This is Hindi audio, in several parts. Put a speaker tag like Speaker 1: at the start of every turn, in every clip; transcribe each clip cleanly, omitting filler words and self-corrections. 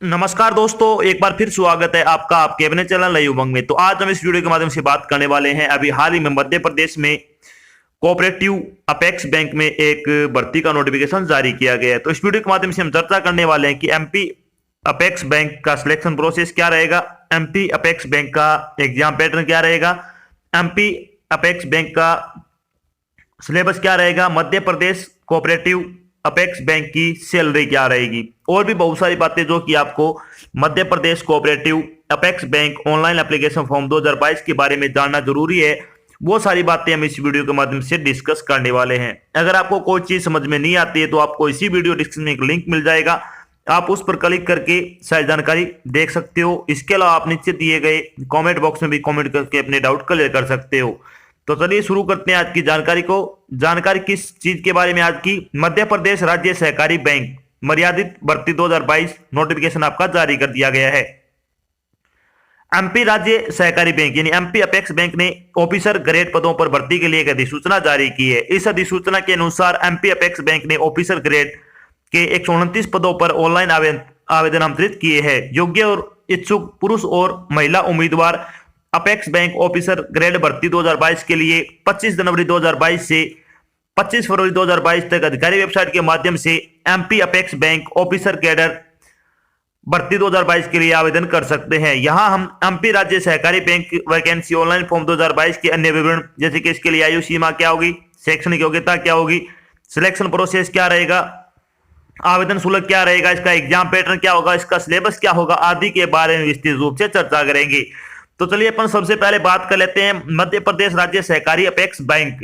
Speaker 1: नमस्कार दोस्तों, एक बार फिर स्वागत है आपका आपके अपने चैनल नई उमंग में। तो आज हम इस वीडियो के माध्यम से बात करने वाले हैं अभी हाल ही में मध्य प्रदेश में कोऑपरेटिव अपेक्स बैंक में एक भर्ती का नोटिफिकेशन जारी किया गया है। तो इस वीडियो के माध्यम से हम चर्चा करने वाले हैं कि एमपी अपेक्स बैंक का सिलेक्शन प्रोसेस क्या रहेगा, एमपी अपेक्स बैंक का एग्जाम पैटर्न क्या रहेगा, एमपी अपेक्स बैंक का सिलेबस क्या रहेगा, मध्य प्रदेश कोऑपरेटिव अपेक्स बैंक की सैलरी क्या रहेगी, और भी बहुत सारी बातें जो कि आपको Madhya Pradesh cooperative apex bank online application form 2022 के बारे में जानना जरूरी है। वो सारी बातें हम इस वीडियो के माध्यम से डिस्कस करने वाले हैं। अगर आपको कोई चीज समझ में नहीं आती है तो आपको इसी वीडियो डिस्क्रिप्शन में एक लिंक मिल जाएगा, आप उस पर क्लिक करके सारी जानकारी देख सकते हो। इसके अलावा आप नीचे दिए गए कमेंट बॉक्स में भी कमेंट करके अपने डाउट क्लियर कर सकते हो। तो चलिए शुरू करते हैं आज की जानकारी को। जानकारी किस चीज के बारे में आज की, मध्य प्रदेश राज्य सहकारी बैंक मर्यादित भर्ती 2022 नोटिफिकेशन आपका जारी कर दिया गया है। एमपी राज्य सहकारी बैंक यानी एमपी अपेक्स बैंक ने ऑफिसर ग्रेड पदों पर भर्ती के लिए एक अधिसूचना जारी की है। इस अधिसूचना के अनुसार एमपी अपेक्स बैंक ने ऑफिसर ग्रेड के 129 पदों पर ऑनलाइन आवेदन आमंत्रित किए हैं। योग्य और इच्छुक पुरुष और महिला उम्मीदवार अपेक्स बैंक ऑफिसर ग्रेड भर्ती 2022 के लिए 25 जनवरी 2022 से 25 फरवरी 2022 तक अधिकारी वेबसाइट के माध्यम से MP apex bank officer cadre भर्ती 2022 के लिए आवेदन कर सकते हैं। यहां हम एमपी राज्य सहकारी बैंक वैकेंसी ऑनलाइन फॉर्म 2022 के अन्य विवरण जैसे कि इसके लिए आयु सीमा क्या होगी, शैक्षणिक योग्यता क्या होगी, सिलेक्शन प्रोसेस क्या रहेगा, आवेदन शुल्क क्या रहेगा, इसका एग्जाम पैटर्न क्या होगा, इसका सिलेबस क्या होगा आदि के बारे में विस्तृत रूप से चर्चा करेंगे। तो चलिए अपन सबसे पहले बात कर लेते हैं मध्य प्रदेश राज्य सहकारी अपेक्स बैंक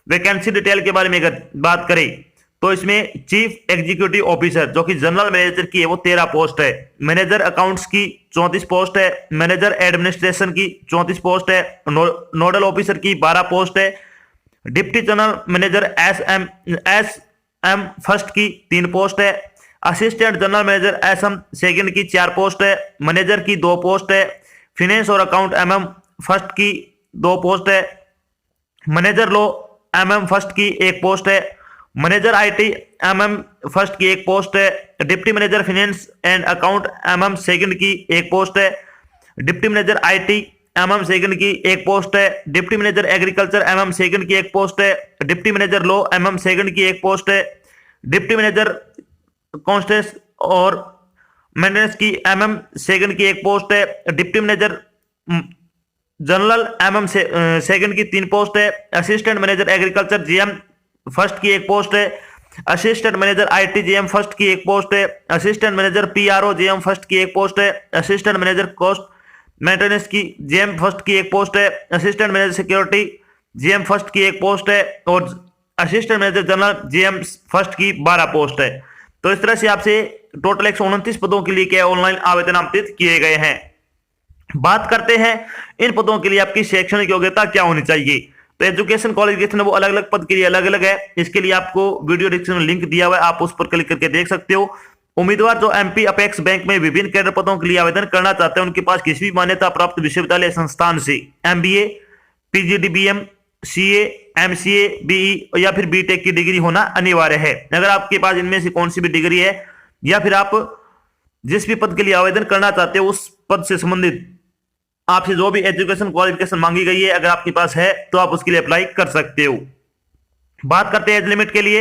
Speaker 1: वैकेंसी डिटेल के बारे में। अगर बात करें तो इसमें चीफ एग्जीक्यूटिव ऑफिसर जो कि जनरल मैनेजर की है वो 13 पोस्ट है, मैनेजर अकाउंट्स की 34 पोस्ट है, मैनेजर एडमिनिस्ट्रेशन की 34 पोस्ट है, नोडल ऑफिसर की 12 पोस्ट है, deputy general manager S M first की 3 पोस्ट है, assistant general manager S M second की 4 पोस्ट है, मैनेजर की 2 पोस्ट है, फिनेंस और अकाउंट एमएम फर्स्ट की 2 पोस्ट है, मैनेजर लॉ एमएम फर्स्ट की 1 पोस्ट है, मैनेजर आईटी एमएम फर्स्ट की 1 पोस्ट है, deputy manager finance and account MM second की 1 पोस्ट है, deputy manager IT MM second की 1 पोस्ट है, deputy manager agriculture MM second की 1 पोस्ट है, deputy manager law MM second की 1 पोस्ट है, डिप्टी मैनेजर कॉन्स्टेंस और मेंटेनेंस की एमएम सेकंड की 1 पोस्ट है, deputy manager general MM second की 3 पोस्ट है, assistant manager agriculture GM first की 1 पोस्ट है, assistant manager IT GM first की 1 पोस्ट है, assistant manager PRO GM first की 1 पोस्ट है, असिस्टेंट मैनेजर कॉस्ट मेंटेनेंस की जीएम फर्स्ट की 1 पोस्ट है, assistant manager security GM first की 1 पोस्ट है और assistant manager general GM first की 12 पोस्ट है। तो इस तरह से आपसे टोटल 129 पदों के लिए क्या ऑनलाइन आवेदन आमंत्रित किए गए हैं। बात करते हैं इन पदों के लिए आपकी शैक्षणिक योग्यता क्या होनी चाहिए। तो एजुकेशन क्वालिफिकेशन वो अलग अलग पद के लिए अलग अलग है। इसके लिए आपको वीडियो डिस्क्रिप्शन में लिंक दिया हुआ है, आप उस पर क्लिक करके देख सकते हो। उम्मीदवार जो एमपी अपेक्स बैंक में विभिन्न कैडर पदों के लिए आवेदन करना चाहते हैं उनके पास किसी भी मान्यता प्राप्त विश्वविद्यालय संस्थान से MBA, PGDBM, CA, MCA, BE या फिर बीटेक की डिग्री होना अनिवार्य है। अगर आपके पास इनमें से कौन सी भी डिग्री है या फिर आप जिस भी पद के लिए आवेदन करना चाहते हो उस पद से संबंधित आपसे जो भी एजुकेशन क्वालिफिकेशन मांगी गई है अगर आपके पास है तो आप उसके लिए अप्लाई कर सकते हो। बात करते हैं एज लिमिट के लिए।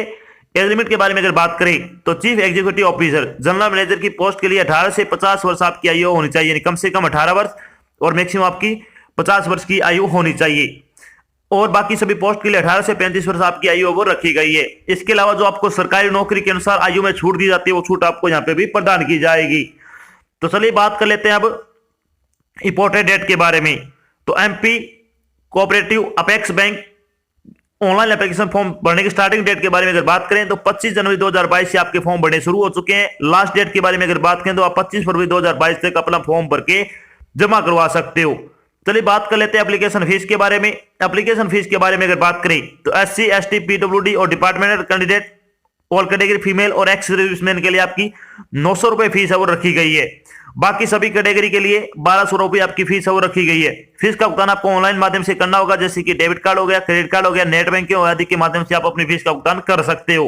Speaker 1: एज लिमिट के बारे में अगर बात करें तो chief executive officer general manager की पोस्ट के लिए 18 से 50 वर्ष आपकी आयु होनी चाहिए, यानी कम से कम 18 वर्ष और मैक्सिमम आपकी 50 वर्ष की आयु होनी चाहिए। और बाकी सभी पोस्ट के लिए 18 से 35 वर्ष आपकी आयु वो रखी गई है। इसके अलावा जो आपको सरकारी नौकरी के अनुसार आयु में छूट दी जाती है वो छूट आपको यहाँ पे भी प्रदान की जाएगी। तो चलिए बात कर लेते हैं अब इंपॉर्टेंट डेट के बारे में। तो MP cooperative apex bank online application form भरने की स्टार्टिंग डेट के बारे में अगर बात करें तो 25 जनवरी 2022 से आपके फॉर्म भरने शुरू हो चुके हैं। लास्ट डेट के बारे में अगर बात करें तो आप 25 फरवरी 2022 तक अपना फॉर्म भर के जमा करवा सकते हो। चलिए बात कर लेते हैं एप्लीकेशन फीस के बारे में। एप्लीकेशन फीस के बारे में अगर बात करें तो एससी, एसटी, पीडब्ल्यूडी और departmental candidate all category female और एक्स सर्विसमैन के लिए आपकी 900 रुपए फीस है वो रखी गई है। बाकी सभी कैटेगरी के लिए 1200 रुपए आपकी फीस है वो रखी गई है। फीस का भुगतान आपको ऑनलाइन माध्यम से करना होगा, जैसे कि डेबिट कार्ड हो गया, क्रेडिट कार्ड हो गया, नेट बैंकिंग आदि के माध्यम से आप अपनी फीस का भुगतान कर सकते हो।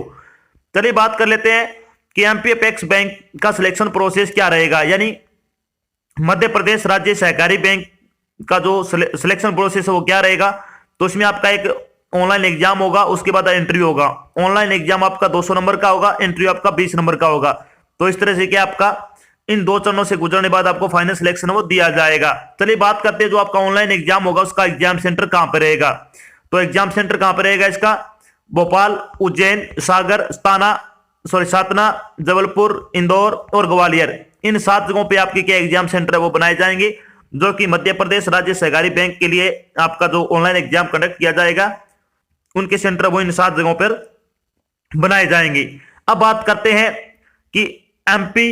Speaker 1: चलिए बात कर लेते हैं कि एमपी अपेक्स बैंक का सिलेक्शन प्रोसेस क्या रहेगा, यानी मध्य प्रदेश राज्य सहकारी बैंक का जो सिलेक्शन प्रोसेस है वो क्या रहेगा। तो इसमें आपका एक ऑनलाइन एग्जाम होगा, उसके बाद इंटरव्यू होगा। ऑनलाइन एग्जाम आपका 200 नंबर का होगा, इंटरव्यू आपका 20 नंबर का होगा। तो इस तरह से क्या आपका इन 2 चरणों से गुजरने बाद आपको फाइनल सिलेक्शन वो दिया जाएगा। चलिए बात करते हैं जो आपका ऑनलाइन एग्जाम होगा उसका एग्जाम सेंटर कहां पर रहेगा। तो एग्जाम सेंटर कहां पर रहेगा इसका, भोपाल, उज्जैन, सागर, सातना, जबलपुर, इंदौर और ग्वालियर, इन 7 जगहों पे आपके क्या एग्जाम सेंटर है वो बनाए जाएंगे, जो कि मध्य प्रदेश राज्य सहकारी बैंक के लिए आपका जो ऑनलाइन एग्जाम कंडक्ट किया जाएगा उनके सेंटर वो इन 7 जगहों पर बनाए जाएंगे। अब बात करते हैं कि एमपी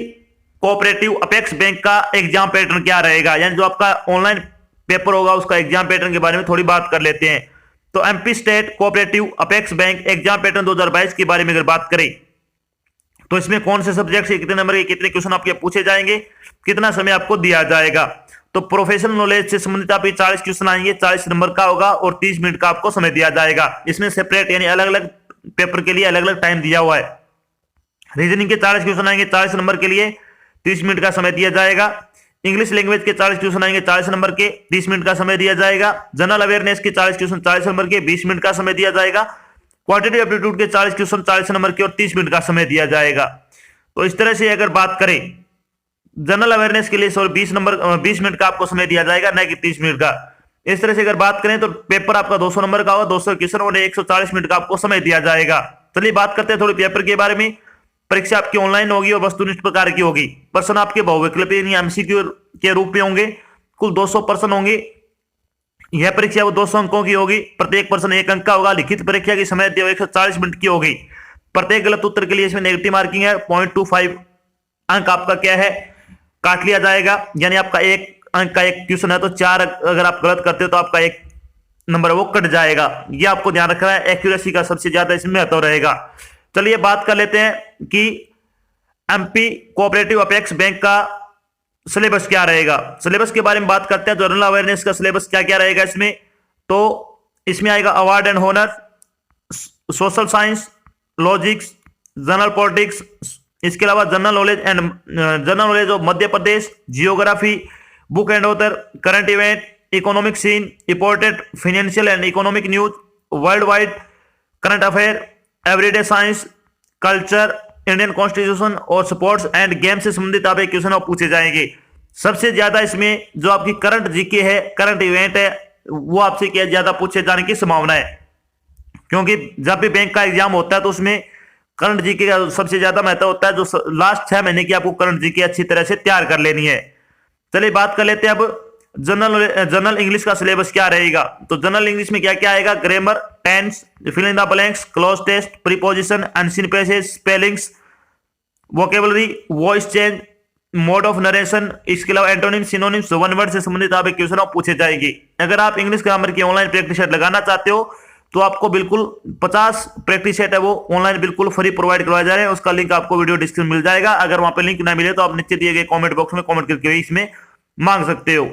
Speaker 1: कोऑपरेटिव अपेक्स बैंक का एग्जाम पैटर्न क्या रहेगा, यानी जो आपका ऑनलाइन पेपर होगा उसका एग्जाम पैटर्न के बारे में थोड़ी बात कर लेते हैं। तो MP state cooperative apex bank exam pattern 2022 के बारे में अगर बात करें तो इसमें कौन से सब्जेक्ट से कितने नंबर के कितने क्वेश्चन आपके पूछे जाएंगे, कितना समय आपको दिया जाएगा। तो प्रोफेशनल नॉलेज से संबंधित आपके 40 क्वेश्चन आएंगे, 40 नंबर का होगा और 30 मिनट का आपको समय दिया जाएगा। इसमें सेपरेट यानी अलग अलग पेपर के लिए अलग अलग टाइम दिया हुआ है। रीजनिंग के 40 क्वेश्चन आएंगे 40 नंबर के लिए, 30 मिनट का समय दिया जाएगा। इंग्लिश लैंग्वेज के 40 क्वेश्चन आएंगे 40 नंबर के, 30 मिनट का समय दिया जाएगा। जनरल अवेयरनेस के 40 क्वेश्चन 40 नंबर के, 20 मिनट का समय दिया जाएगा। क्वांटिटेटिव एप्टीट्यूड के 40 क्वेश्चन 40 नंबर के और 30 मिनट का समय दिया जाएगा। तो इस तरह से अगर बात करें जनरल अवेयरनेस के लिए 20 मिनट का आपको समय दिया जाएगा, न कि 30 मिनट का। इस तरह से अगर बात करें तो पेपर आपका 200 नंबर का होगा, 200 क्वेश्चन और 140 मिनट का आपको समय दिया जाएगा। चलिए बात करते हैं थोड़ी पेपर के बारे में। परीक्षा आपकी ऑनलाइन होगी और वस्तुनिष्ठ प्रकार की होगी। प्रश्न आपके बहुविकल्पीय यानी एमसीक्यू के रूप में होंगे। कुल 200 प्रश्न होंगे। यह परीक्षा वो 200 अंकों की होगी। प्रत्येक प्रश्न 1 अंक का होगा। लिखित परीक्षा की समय 140 मिनट की होगी। प्रत्येक गलत उत्तर के लिए इसमें नेगेटिव मार्किंग है। 0.25 अंक आपका क्या है, काट लिया जाएगा। यानी आपका 1 अंक का एक क्वेश्चन है तो 4 अगर आप गलत करते हो तो आपका 1 नंबर वो कट जाएगा। ये आपको ध्यान रखना है। एक्यूरेसी का सबसे ज्यादा इसमें महत्व रहेगा। चलिए बात कर लेते हैं कि एमपी कोऑपरेटिव अपेक्स बैंक का सिलेबस क्या रहेगा। सिलेबस के बारे में बात करते हैं। जनरल अवेयरनेस का सिलेबस क्या क्या रहेगा इसमें, तो इसमें आएगा award and honour, social science, logics, general politics, इसके अलावा general knowledge of Madhya Pradesh, geography, book and author, current event, economic scene, imported financial and economic news, world wide current affair, everyday science, culture, Indian constitution और स्पोर्ट्स एंड गेम से संबंधित आप क्वेश्चन पूछे जाएंगे। सबसे ज्यादा इसमें जो आपकी करंट जीके है, करंट इवेंट है, वो आपसे क्या ज्यादा पूछे जाने की संभावना है, क्योंकि जब भी बैंक का एग्जाम होता है तो उसमें करंट जीके का सबसे ज्यादा महत्व होता है। जो लास्ट 6 महीने की आपको करंट जीके अच्छी तरह से तैयार कर लेनी है। चलिए बात कर लेते हैं अब जनरल इंग्लिश का सिलेबस क्या रहेगा। तो जनरल इंग्लिश में क्या क्या आएगा, grammar, tense, fill in the blanks, cloze test, preposition, unseen passage, spellings, vocabulary, voice change, mode of narration, इसके अलावा एंटोनिम, सिनोनिम्स, वन वर्ड से संबंधित आप क्वेश्चन पूछे जाएंगे। अगर आप इंग्लिश ग्रामर की ऑनलाइन प्रैक्टिस सेट लगाना चाहते हो तो आपको बिल्कुल 50 प्रैक्टिस सेट है वो ऑनलाइन बिल्कुल फ्री प्रोवाइड करवाया जा रहा है। उसका लिंक आपको वीडियो डिस्क्रिप्शन मिल जाएगा। अगर वहां पे लिंक ना मिले तो आप नीचे दिए गए कमेंट बॉक्स में कमेंट करके इसमें मांग सकते हो।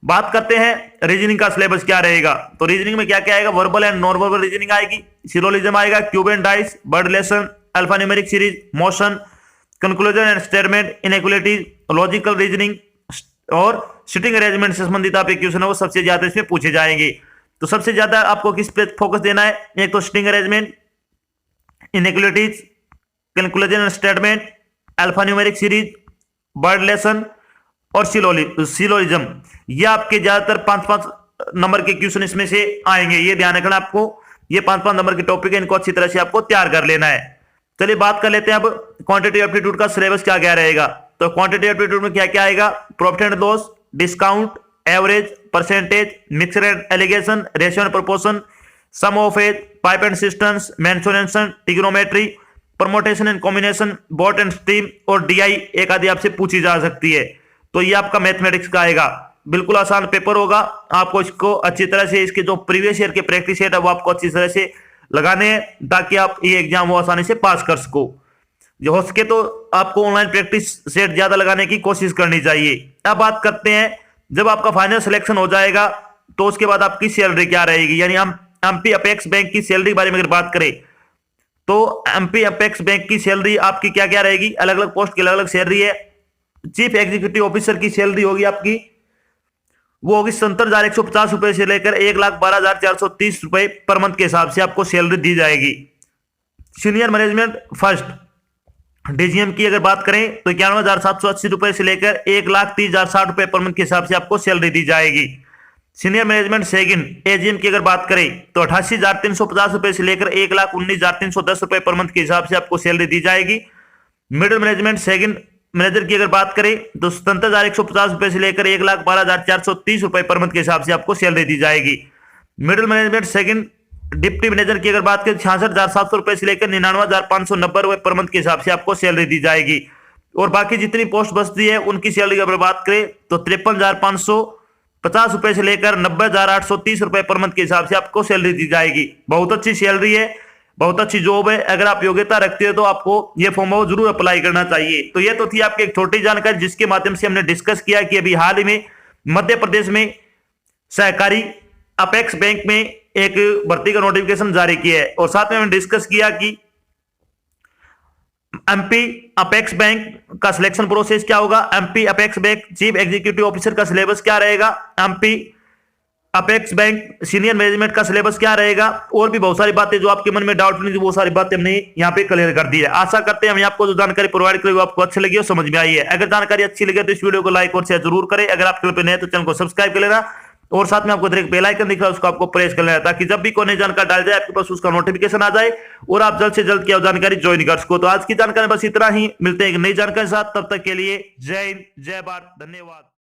Speaker 1: बात करते हैं रीजनिंग का सिलेबस क्या रहेगा। तो रीजनिंग में क्या क्या आएगा, verbal and non verbal reasoning आएगी, सिलोजिज्म आएगा, cube and dice, word lesson, alphanumeric series, motion, conclusion and statement, inequalities, logical reasoning और सिटिंग अरेंजमेंट से संबंधित आप क्वेश्चन है वो सबसे ज्यादा इसमें पूछे जाएंगे। तो सबसे ज्यादा आपको किस पे फोकस देना है, एक तो sitting arrangement, inequalities, conclusion and statement, alphanumeric series, word lesson और सिलोजिज्म। ये आपके ज्यादातर 5-5 नंबर के क्वेश्चन इसमें से आएंगे। ये ध्यान रखना आपको, ये 5-5 नंबर के टॉपिक है, इनको अच्छी तरह से आपको तैयार कर लेना है। चलिए बात कर लेते हैं अब क्वांटिटेटिव एप्टीट्यूड का सिलेबस क्या क्या रहेगा। तो क्वांटिटेटिव एप्टीट्यूड में क्या क्या आएगा, profit and loss, discount, average, percentage, mixed and alligation, ratio and proportion, sum of age, pipe and cisterns, mensuration, trigonometry, permutation and combination, boat and stream और डीआई एक आदि आपसे पूछी जा सकती है। तो ये आपका मैथमेटिक्स का आएगा। बिल्कुल आसान पेपर होगा। आपको इसको अच्छी तरह से इसके जो प्रीवियस ईयर के प्रैक्टिस सेट है वो आपको अच्छी तरह से लगाने हैं ताकि आप ये एग्जाम वो आसानी से पास कर सको। जो हो सके तो आपको ऑनलाइन प्रैक्टिस सेट ज्यादा लगाने की कोशिश करनी चाहिए। अब बात करते हैं जब आपका फाइनल सिलेक्शन हो जाएगा तो उसके बाद आपकी सैलरी क्या रहेगी, यानी हम एमपी अपेक्स बैंक की सैलरी के बारे में अगर बात करें तो एमपी अपेक्स बैंक की सैलरी आपकी क्या क्या रहेगी, अलग अलग पोस्ट की अलग अलग सैलरी है। चीफ एग्जीक्यूटिव ऑफिसर की सैलरी होगी आपकी, वो होगी 70,150 रुपए से लेकर 1,12,430 रुपए पर मंथ के हिसाब से आपको सैलरी दी जाएगी। सीनियर मैनेजमेंट फर्स्ट डीजीएम की अगर बात करें तो 91,780 रुपए से लेकर 1,30,060 रुपए पर मंथ के हिसाब से आपको सैलरी दी जाएगी। सीनियर मैनेजमेंट सेकंड एजीएम की अगर बात करें तो 88,350 रुपए से लेकर 1,19,310 रुपए पर मंथ के हिसाब से आपको सैलरी दी जाएगी। मिडिल मैनेजमेंट सेकंड मैनेजर की अगर बात करें तो 77,150 रुपए से लेकर 1,12,430 रुपए पर मंथ के हिसाब से आपको सैलरी दी जाएगी। Middle management second deputy manager की अगर बात करें 66,700 रुपए से लेकर 99,590 रुपए पर मंथ के हिसाब से आपको सैलरी दी जाएगी। और बाकी जितनी पोस्ट बचती है उनकी सैलरी की अगर बात करें तो 53,550 रुपए से लेकर 90,830 रुपए पर मंथ के हिसाब से आपको सैलरी दी जाएगी। बहुत अच्छी सैलरी है, बहुत अच्छी जॉब है। अगर आप योग्यता रखते हो तो आपको ये फॉर्म जरूर अप्लाई करना चाहिए। तो ये तो थी आपकी एक छोटी जानकारी जिसके माध्यम से हमने डिस्कस किया कि अभी हाल ही में मध्य प्रदेश में सहकारी अपेक्स बैंक में एक भर्ती का नोटिफिकेशन जारी किया है। और साथ में हमने डिस्कस किया कि एमपी अपेक्स बैंक का सिलेक्शन प्रोसेस क्या होगा, MP apex bank chief executive officer का सिलेबस क्या रहेगा, MP apex bank senior management का सिलेबस क्या रहेगा, और भी बहुत सारी बातें जो आपके मन में डाउट नहीं थी वो सारी बातें हमने यहाँ पे क्लियर कर दी है। आशा करते हैं हम आपको जो जानकारी प्रोवाइड करें वो आपको अच्छी लगी और समझ में आई है। अगर जानकारी अच्छी लगे तो इस वीडियो को लाइक और शेयर जरूर करें। अगर आप चैनल पर नए तो चैनल को सब्सक्राइब कर लेना और साथ में आपको एक बेल आइकन दिख रहा है उसको आपको प्रेस कर लेना ताकि जब भी कोई नई जानकारी डाल जाए आपके पास उसका नोटिफिकेशन आ जाए और आप जल्द से जल्द क्या जानकारी ज्वाइन कर सको। तो आज की जानकारी बस इतना ही, मिलते हैं एक नई जानकारी के साथ, तब तक के लिए जय हिंद, जय भारत, धन्यवाद।